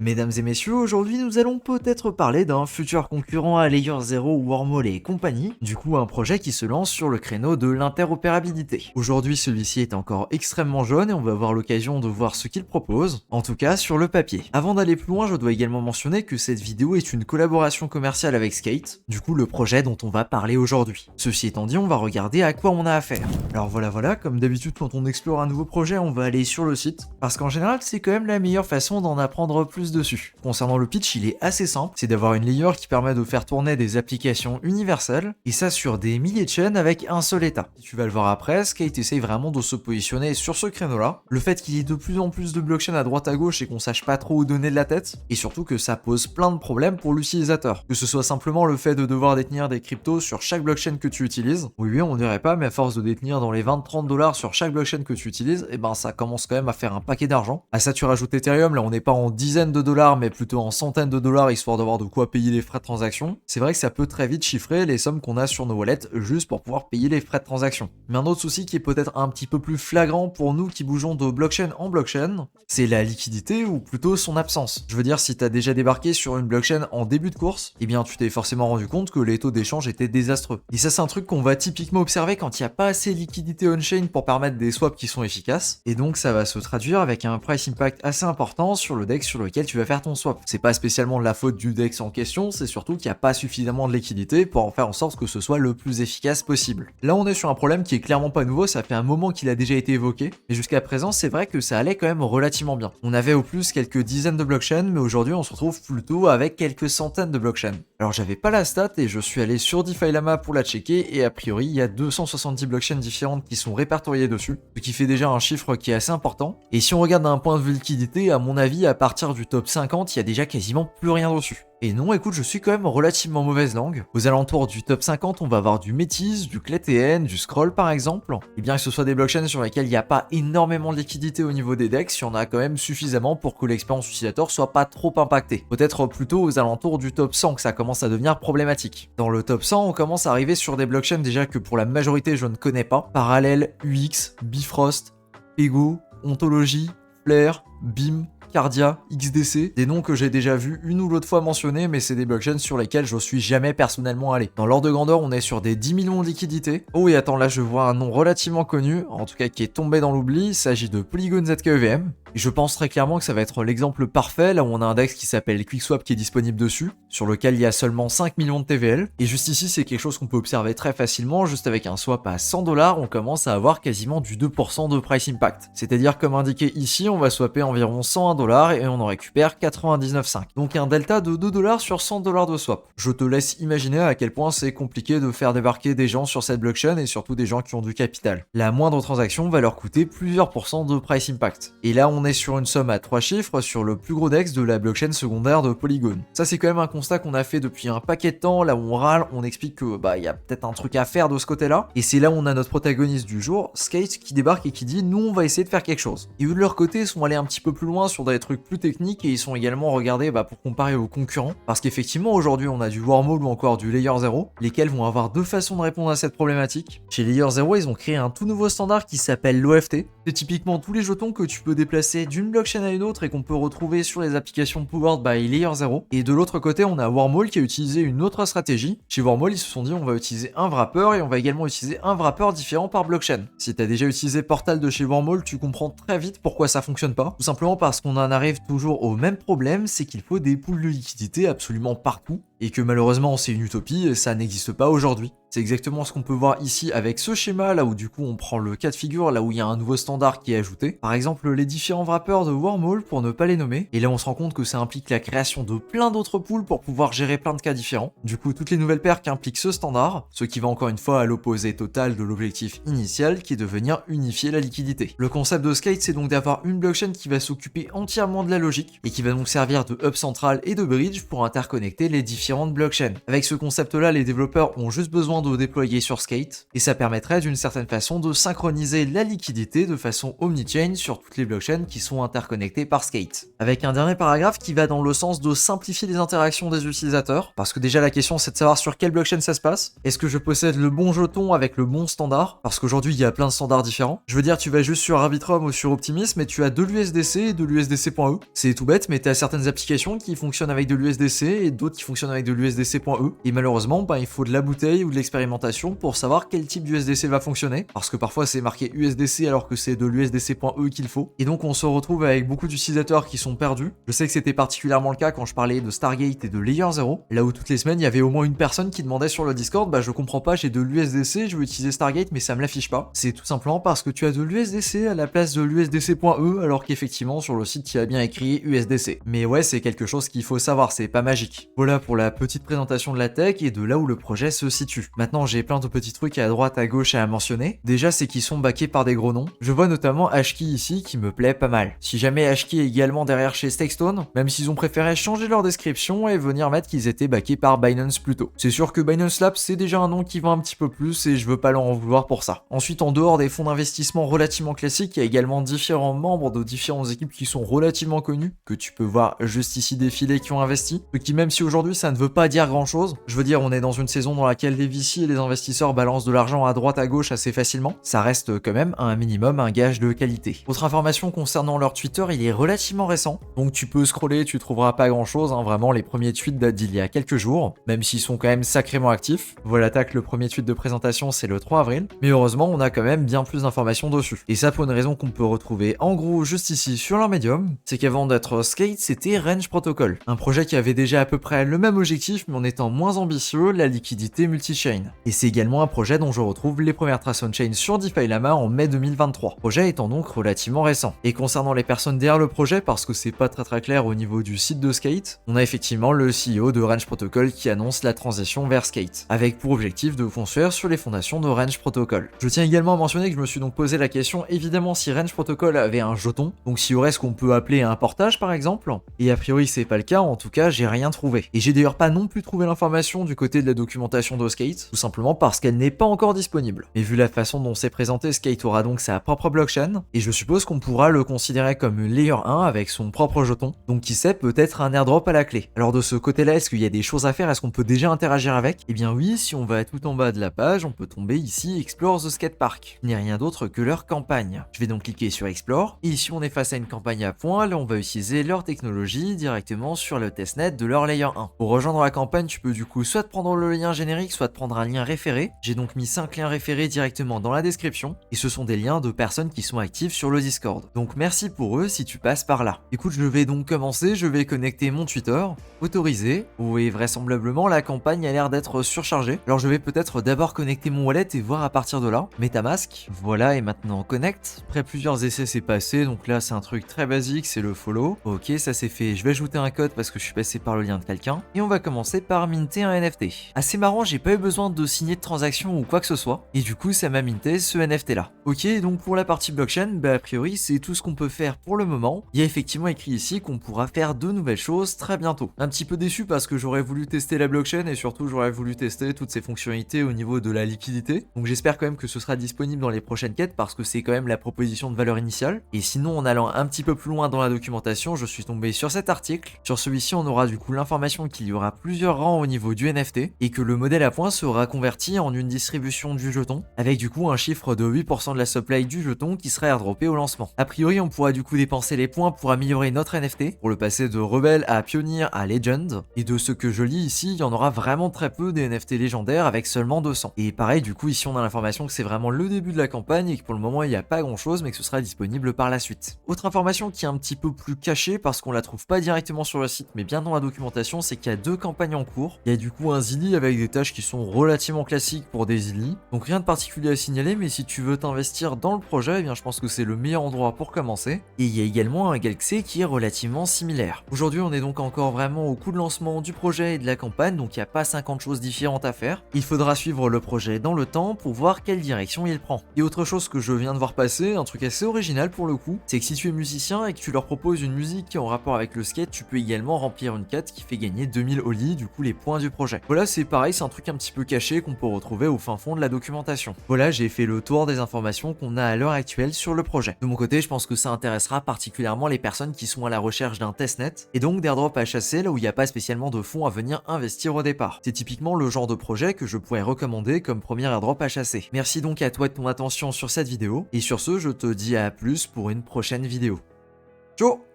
Mesdames et messieurs, aujourd'hui nous allons peut-être parler d'un futur concurrent à Layer 0, Wormhole et compagnie, du coup un projet qui se lance sur le créneau de l'interopérabilité. Aujourd'hui celui-ci est encore extrêmement jeune et on va avoir l'occasion de voir ce qu'il propose, en tout cas sur le papier. Avant d'aller plus loin, je dois également mentionner que cette vidéo est une collaboration commerciale avec Skate, du coup le projet dont on va parler aujourd'hui. Ceci étant dit, on va regarder à quoi on a affaire. Alors voilà, comme d'habitude quand on explore un nouveau projet, on va aller sur le site, parce qu'en général c'est quand même la meilleure façon d'en apprendre plus dessus. Concernant le pitch, il est assez simple, c'est d'avoir une layer qui permet de faire tourner des applications universelles, et ça sur des milliers de chaînes avec un seul état. Tu vas le voir après, Skate essaye vraiment de se positionner sur ce créneau-là. Le fait qu'il y ait de plus en plus de blockchains à droite à gauche et qu'on sache pas trop où donner de la tête, et surtout que ça pose plein de problèmes pour l'utilisateur. Que ce soit simplement le fait de devoir détenir des cryptos sur chaque blockchain que tu utilises, oui on dirait pas, mais à force de détenir dans les 20-30 dollars sur chaque blockchain que tu utilises, et ben ça commence quand même à faire un paquet d'argent. À ça tu rajoutes Ethereum, là on n'est pas en dizaines de dollars mais plutôt en centaines de dollars histoire d'avoir de quoi payer les frais de transaction. C'est vrai que ça peut très vite chiffrer les sommes qu'on a sur nos wallets juste pour pouvoir payer les frais de transaction. Mais un autre souci qui est peut-être un petit peu plus flagrant pour nous qui bougeons de blockchain en blockchain, c'est la liquidité ou plutôt son absence. Je veux dire, si t'as déjà débarqué sur une blockchain en début de course, eh bien tu t'es forcément rendu compte que les taux d'échange étaient désastreux. Et ça c'est un truc qu'on va typiquement observer quand il n'y a pas assez de liquidité on-chain pour permettre des swaps qui sont efficaces. Et donc ça va se traduire avec un price impact assez important sur le DEX sur lequel tu vas faire ton swap. C'est pas spécialement de la faute du DEX en question, c'est surtout qu'il n'y a pas suffisamment de liquidité pour en faire en sorte que ce soit le plus efficace possible. Là on est sur un problème qui est clairement pas nouveau, ça fait un moment qu'il a déjà été évoqué, mais jusqu'à présent c'est vrai que ça allait quand même relativement bien. On avait au plus quelques dizaines de blockchains, mais aujourd'hui on se retrouve plutôt avec quelques centaines de blockchains. Alors j'avais pas la stat et je suis allé sur DeFi Lama pour la checker et a priori il y a 270 blockchains différentes qui sont répertoriées dessus, ce qui fait déjà un chiffre qui est assez important. Et si on regarde d'un point de vue liquidité, à mon avis à partir du top 50 il y a déjà quasiment plus rien dessus. Et non, écoute, je suis quand même relativement mauvaise langue. Aux alentours du top 50, on va avoir du Métis, du Clétn, du Scroll par exemple. Et bien que ce soit des blockchains sur lesquels il n'y a pas énormément de liquidité au niveau des DEX, il y en a quand même suffisamment pour que l'expérience utilisateur soit pas trop impactée. Peut-être plutôt aux alentours du top 100 que ça commence à devenir problématique. Dans le top 100, on commence à arriver sur des blockchains déjà que pour la majorité je ne connais pas. Parallel, UX, Bifrost, Pego, Ontology, Flare, BIM, Cardia, XDC, des noms que j'ai déjà vus une ou l'autre fois mentionnés, mais c'est des blockchains sur lesquels je suis jamais personnellement allé. Dans l'ordre de grandeur, on est sur des 10 millions de liquidités. Oh et attends, là je vois un nom relativement connu, en tout cas qui est tombé dans l'oubli, il s'agit de Polygon ZKEVM. Et je pense très clairement que ça va être l'exemple parfait, là où on a un DEX qui s'appelle QuickSwap qui est disponible dessus, sur lequel il y a seulement 5 millions de TVL. Et juste ici, c'est quelque chose qu'on peut observer très facilement, juste avec un swap à 100 $, on commence à avoir quasiment du 2% de price impact. C'est-à-dire, comme indiqué ici, on va swapper environ 101 $ et on en récupère 99,5. Donc un delta de 2 $ sur 100 $ de swap. Je te laisse imaginer à quel point c'est compliqué de faire débarquer des gens sur cette blockchain et surtout des gens qui ont du capital. La moindre transaction va leur coûter plusieurs pourcents de price impact. Et là, on est sur une somme à 3 chiffres sur le plus gros DEX de la blockchain secondaire de Polygon. Ça, c'est quand même un constat qu'on a fait depuis un paquet de temps, là où on râle, on explique que il y a peut-être un truc à faire de ce côté-là. Et c'est là où on a notre protagoniste du jour, Skate, qui débarque et qui dit nous on va essayer de faire quelque chose. Et eux de leur côté, ils sont allés un petit peu plus loin sur des trucs plus techniques et ils sont également regardés pour comparer aux concurrents. Parce qu'effectivement, aujourd'hui, on a du Wormhole ou encore du Layer 0, lesquels vont avoir deux façons de répondre à cette problématique. Chez Layer 0, ils ont créé un tout nouveau standard qui s'appelle l'OFT. C'est typiquement tous les jetons que tu peux déplacer d'une blockchain à une autre et qu'on peut retrouver sur les applications powered by Layer 0. Et de l'autre côté, on a Wormhole qui a utilisé une autre stratégie. Chez Wormhole, ils se sont dit on va utiliser un wrapper et on va également utiliser un wrapper différent par blockchain. Si tu as déjà utilisé Portal de chez Wormhole, tu comprends très vite pourquoi ça fonctionne pas. Tout simplement parce qu'on en arrive toujours au même problème, c'est qu'il faut des pools de liquidité absolument partout. Et que malheureusement c'est une utopie et ça n'existe pas aujourd'hui. C'est exactement ce qu'on peut voir ici avec ce schéma là où du coup on prend le cas de figure là où il y a un nouveau standard qui est ajouté. Par exemple les différents wrappers de Wormhole pour ne pas les nommer. Et là on se rend compte que ça implique la création de plein d'autres pools pour pouvoir gérer plein de cas différents. Du coup toutes les nouvelles paires qui impliquent ce standard, ce qui va encore une fois à l'opposé total de l'objectif initial qui est de venir unifier la liquidité. Le concept de Skate c'est donc d'avoir une blockchain qui va s'occuper entièrement de la logique et qui va donc servir de hub central et de bridge pour interconnecter les différents différentes blockchains. Avec ce concept-là, les développeurs ont juste besoin de déployer sur Skate, et ça permettrait d'une certaine façon de synchroniser la liquidité de façon omni-chain sur toutes les blockchains qui sont interconnectées par Skate. Avec un dernier paragraphe qui va dans le sens de simplifier les interactions des utilisateurs, parce que déjà la question c'est de savoir sur quelle blockchain ça se passe. Est-ce que je possède le bon jeton avec le bon standard? Parce qu'aujourd'hui il y a plein de standards différents. Je veux dire, tu vas juste sur Arbitrum ou sur Optimism et tu as de l'USDC et de l'USDC.E. C'est tout bête, mais tu as certaines applications qui fonctionnent avec de l'USDC et d'autres qui fonctionnent avec de l'USDC.E. Et malheureusement, il faut de la bouteille ou de l'expérimentation pour savoir quel type d'USDC va fonctionner, parce que parfois c'est marqué USDC alors que c'est de l'USDC.E qu'il faut. Et donc on se retrouve avec beaucoup d'utilisateurs qui sont perdus. Je sais que c'était particulièrement le cas quand je parlais de Stargate et de Layer 0, là où toutes les semaines il y avait au moins une personne qui demandait sur le Discord, je comprends pas, j'ai de l'USDC, je veux utiliser Stargate mais ça me l'affiche pas. C'est tout simplement parce que tu as de l'USDC à la place de l'USDC.E alors qu'effectivement sur le site il y a bien écrit USDC. Mais ouais, c'est quelque chose qu'il faut savoir, c'est pas magique. Voilà pour la petite présentation de la tech et de là où le projet se situe. Maintenant j'ai plein de petits trucs à droite à gauche à mentionner. Déjà c'est qu'ils sont backés par des gros noms. Je vois notamment Hashkey ici qui me plaît pas mal. Si jamais Hashkey est également derrière chez Stakestone, même s'ils ont préféré changer leur description et venir mettre qu'ils étaient backés par Binance plutôt. C'est sûr que Binance Labs c'est déjà un nom qui vend un petit peu plus et je veux pas leur en vouloir pour ça. Ensuite, en dehors des fonds d'investissement relativement classiques, il y a également différents membres de différentes équipes qui sont relativement connus, que tu peux voir juste ici défiler qui ont investi. Ce qui, même si aujourd'hui ça ne veut pas dire grand chose, je veux dire on est dans une saison dans laquelle les VC et les investisseurs balancent de l'argent à droite à gauche assez facilement, ça reste quand même un minimum un gage de qualité. Autre information concernant leur Twitter, il est relativement récent, donc tu peux scroller, tu trouveras pas grand chose, vraiment les premiers tweets datent d'il y a quelques jours, même s'ils sont quand même sacrément actifs. Voilà, tac, le premier tweet de présentation c'est le 3 avril, mais heureusement on a quand même bien plus d'informations dessus. Et ça pour une raison qu'on peut retrouver en gros juste ici sur leur médium, c'est qu'avant d'être Skate, c'était Range Protocol, un projet qui avait déjà à peu près le même objectif mais en étant moins ambitieux, la liquidité multi-chain. Et c'est également un projet dont je retrouve les premières traces on-chain sur DeFi Lama en mai 2023, projet étant donc relativement récent. Et concernant les personnes derrière le projet, parce que c'est pas très clair au niveau du site de Skate, on a effectivement le CEO de Range Protocol qui annonce la transition vers Skate, avec pour objectif de construire sur les fondations de Range Protocol. Je tiens également à mentionner que je me suis donc posé la question évidemment si Range Protocol avait un jeton, donc s'il y aurait ce qu'on peut appeler un portage par exemple, et a priori c'est pas le cas, en tout cas j'ai rien trouvé. Et j'ai d'ailleurs pas non plus trouvé l'information du côté de la documentation de Skate, tout simplement parce qu'elle n'est pas encore disponible. Et vu la façon dont c'est présenté, Skate aura donc sa propre blockchain, et je suppose qu'on pourra le considérer comme une Layer 1 avec son propre jeton, donc qui sait peut-être un airdrop à la clé. Alors de ce côté-là, est-ce qu'il y a des choses à faire? Est-ce qu'on peut déjà interagir avec? Eh bien oui, si on va tout en bas de la page, on peut tomber ici Explore the Skatepark. Il n'y a rien d'autre que leur campagne. Je vais donc cliquer sur Explore, et ici on est face à une campagne à points, là on va utiliser leur technologie directement sur le testnet de leur Layer 1. Pour rejoindre la campagne, tu peux du coup soit prendre le lien générique, soit prendre un lien référé. J'ai donc mis 5 liens référés directement dans la description, et ce sont des liens de personnes qui sont actives sur le Discord. Donc merci pour eux si tu passes par là. Écoute, je vais donc commencer, je vais connecter mon Twitter, autoriser, et vraisemblablement la campagne a l'air d'être surchargée. Alors je vais peut-être d'abord connecter mon wallet et voir à partir de là. MetaMask, voilà, et maintenant connect. Après plusieurs essais c'est passé, donc là c'est un truc très basique, c'est le follow. Ok, ça c'est fait, je vais ajouter un code parce que je suis passé par le lien de quelqu'un. Et on va commencer par minter un NFT. Assez marrant, j'ai pas eu besoin de signer de transaction ou quoi que ce soit, et du coup ça m'a minté ce NFT là. Ok, donc pour la partie blockchain, a priori c'est tout ce qu'on peut faire pour le moment. Il y a effectivement écrit ici qu'on pourra faire de nouvelles choses très bientôt. Un petit peu déçu parce que j'aurais voulu tester la blockchain et surtout j'aurais voulu tester toutes ses fonctionnalités au niveau de la liquidité. Donc j'espère quand même que ce sera disponible dans les prochaines quêtes parce que c'est quand même la proposition de valeur initiale. Et sinon en allant un petit peu plus loin dans la documentation, je suis tombé sur cet article. Sur celui-ci on aura du coup l'information qu'il y aura plusieurs rangs au niveau du NFT et que le modèle à points sera converti en une distribution du jeton avec du coup un chiffre de 8% de la supply du jeton qui sera airdroppé au lancement. A priori on pourra du coup dépenser les points pour améliorer notre NFT, pour le passer de Rebelle à Pioneer à Legend, et de ce que je lis ici, il y en aura vraiment très peu des NFT légendaires avec seulement 200. Et pareil du coup ici on a l'information que c'est vraiment le début de la campagne et que pour le moment il n'y a pas grand chose mais que ce sera disponible par la suite. Autre information qui est un petit peu plus cachée parce qu'on la trouve pas directement sur le site mais bien dans la documentation, c'est qu'il y a 2 campagnes en cours. Il y a du coup un Zilli avec des tâches qui sont relativement classiques pour des Zilli, donc rien de particulier à signaler, mais si tu veux t'investir dans le projet, eh bien je pense que c'est le meilleur endroit pour commencer. Et il y a également un Galaxy qui est relativement similaire. Aujourd'hui on est donc encore vraiment au coup de lancement du projet et de la campagne, donc il n'y a pas 50 choses différentes à faire. Il faudra suivre le projet dans le temps pour voir quelle direction il prend. Et autre chose que je viens de voir passer, un truc assez original pour le coup, c'est que si tu es musicien et que tu leur proposes une musique qui est en rapport avec le skate, tu peux également remplir une quête qui fait gagner 2000 fil Oli, du coup les points du projet. Voilà, c'est pareil, c'est un truc un petit peu caché qu'on peut retrouver au fin fond de la documentation. Voilà, j'ai fait le tour des informations qu'on a à l'heure actuelle sur le projet. De mon côté, je pense que ça intéressera particulièrement les personnes qui sont à la recherche d'un testnet et donc d'airdrop à chasser là où il n'y a pas spécialement de fonds à venir investir au départ. C'est typiquement le genre de projet que je pourrais recommander comme premier airdrop à chasser. Merci donc à toi de ton attention sur cette vidéo et sur ce, je te dis à plus pour une prochaine vidéo. Ciao.